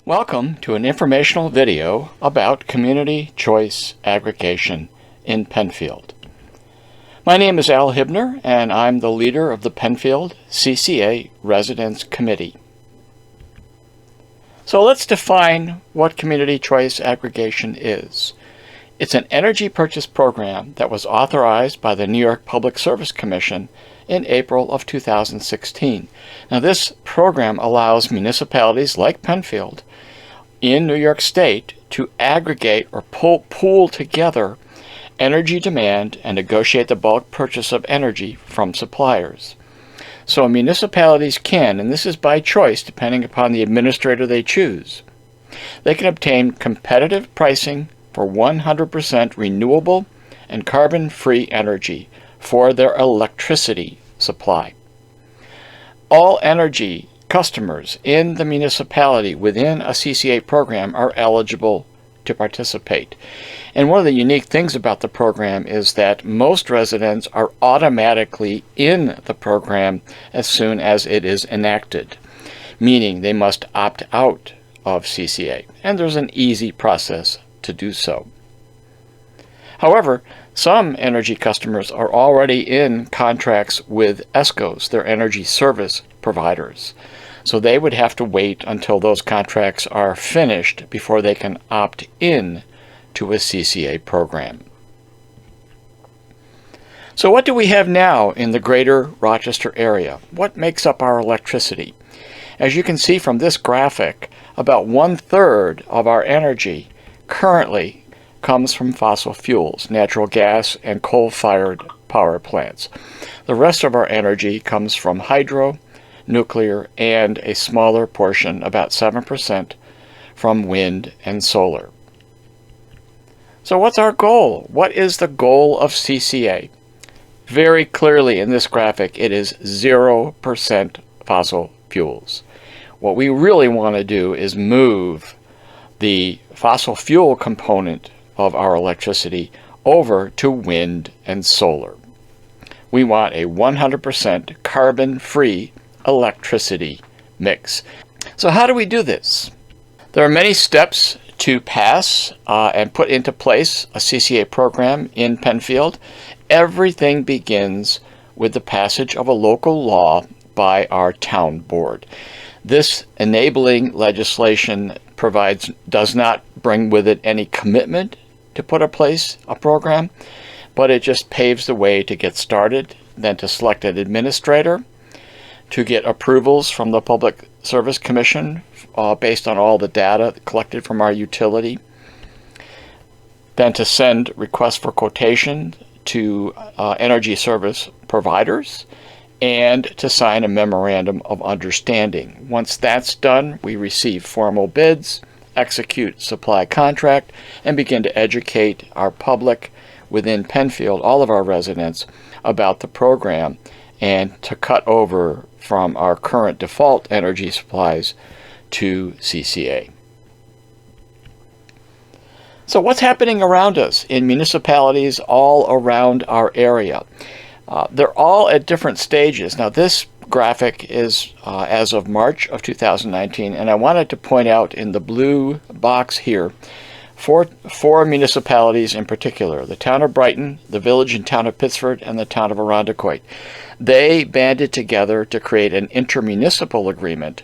Welcome to an informational video about community choice aggregation in Penfield. My name is Al Hibner and I'm the leader of the Penfield CCA Residents Committee. So let's define what community choice aggregation is. It's an energy purchase program that was authorized by the New York Public Service Commission in April of 2016. Now this program allows municipalities like Penfield in New York State to aggregate or pool together energy demand and negotiate the bulk purchase of energy from suppliers. So municipalities can, and this is by choice depending upon the administrator they choose, they can obtain competitive pricing for 100% renewable and carbon-free energy for their electricity supply. All energy customers in the municipality within a CCA program are eligible to participate. And one of the unique things about the program is that most residents are automatically in the program as soon as it is enacted, meaning they must opt out of CCA, and there's an easy process to do so. However, some energy customers are already in contracts with ESCOs, their energy service providers. So they would have to wait until those contracts are finished before they can opt in to a CCA program. So what do we have now in the greater Rochester area? What makes up our electricity? As you can see from this graphic, about 1/3 of our energy currently comes from fossil fuels, natural gas and coal-fired power plants. The rest of our energy comes from hydro, nuclear, and a smaller portion, about 7%, from wind and solar. So what's our goal? What is the goal of CCA? Very clearly in this graphic, it is 0% fossil fuels. What we really want to do is move the fossil fuel component of our electricity over to wind and solar. We want a 100% carbon-free electricity mix. So how do we do this? There are many steps to pass and put into place a CCA program in Penfield. Everything begins with the passage of a local law by our town board. This enabling legislation does not bring with it any commitment to put in place a program, but it just paves the way to get started, then to select an administrator, to get approvals from the Public Service Commission based on all the data collected from our utility, then to send requests for quotation to energy service providers, and to sign a memorandum of understanding. Once that's done, we receive formal bids, execute supply contract, and begin to educate our public within Penfield, all of our residents, about the program and to cut over from our current default energy supplies to CCA. So what's happening around us in municipalities all around our area? They're all at different stages. Now this graphic is as of March of 2019, and I wanted to point out in the blue box here four municipalities in particular: the town of Brighton, the village and town of Pittsford, and the town of Arundecoit. They banded together to create an intermunicipal agreement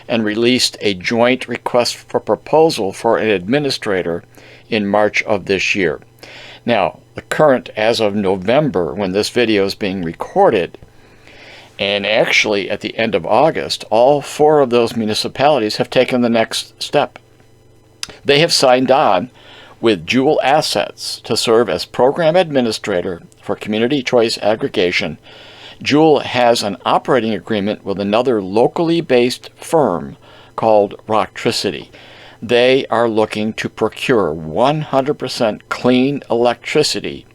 and released a joint request for proposal for an administrator in March of this year. Now, the current, as of November, when this video is being recorded, and actually at the end of August, all four of those municipalities have taken the next step. They have signed on with Jewel Assets to serve as program administrator for community choice aggregation. Jewel has an operating agreement with another locally based firm called Rocktricity. They are looking to procure 100% clean electricity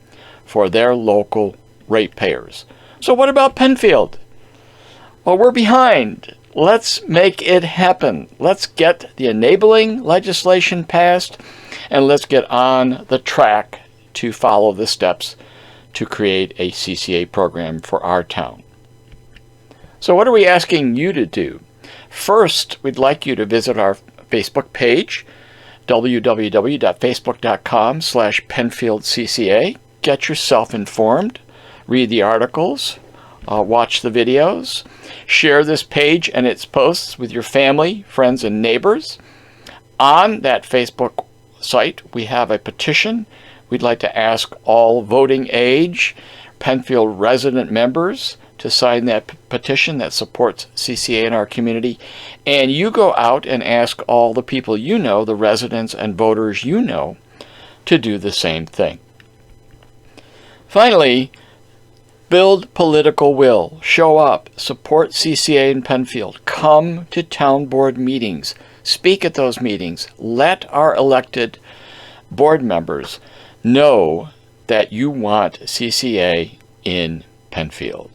for their local ratepayers. So what about Penfield? Well, we're behind. Let's make it happen. Let's get the enabling legislation passed, and let's get on the track to follow the steps to create a CCA program for our town. So what are we asking you to do? First, we'd like you to visit our Facebook page, www.facebook.com/PenfieldCCA. Get yourself informed, read the articles, watch the videos, share this page and its posts with your family, friends, and neighbors. On that Facebook site, we have a petition. We'd like to ask all voting age Penfield resident members to sign that petition that supports CCA in our community. And you go out and ask all the people you know, the residents and voters you know, to do the same thing. Finally, build political will. Show up. Support CCA in Penfield. Come to town board meetings. Speak at those meetings. Let our elected board members know that you want CCA in Penfield.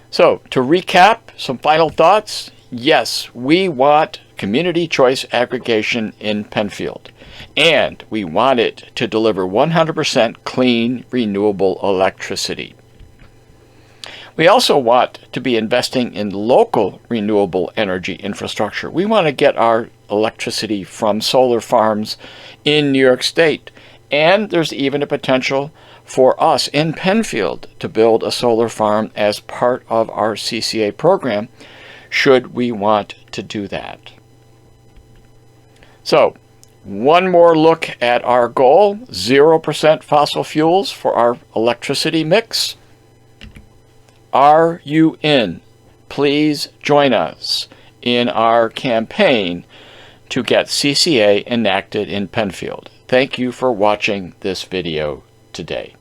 So, to recap, some final thoughts. Yes, we want community choice aggregation in Penfield. And we want it to deliver 100% clean, renewable electricity. We also want to be investing in local renewable energy infrastructure. We want to get our electricity from solar farms in New York State. And there's even a potential for us in Penfield to build a solar farm as part of our CCA program, should we want to do that. So, one more look at our goal, 0% fossil fuels for our electricity mix. Are you in? Please join us in our campaign to get CCA enacted in Penfield. Thank you for watching this video today.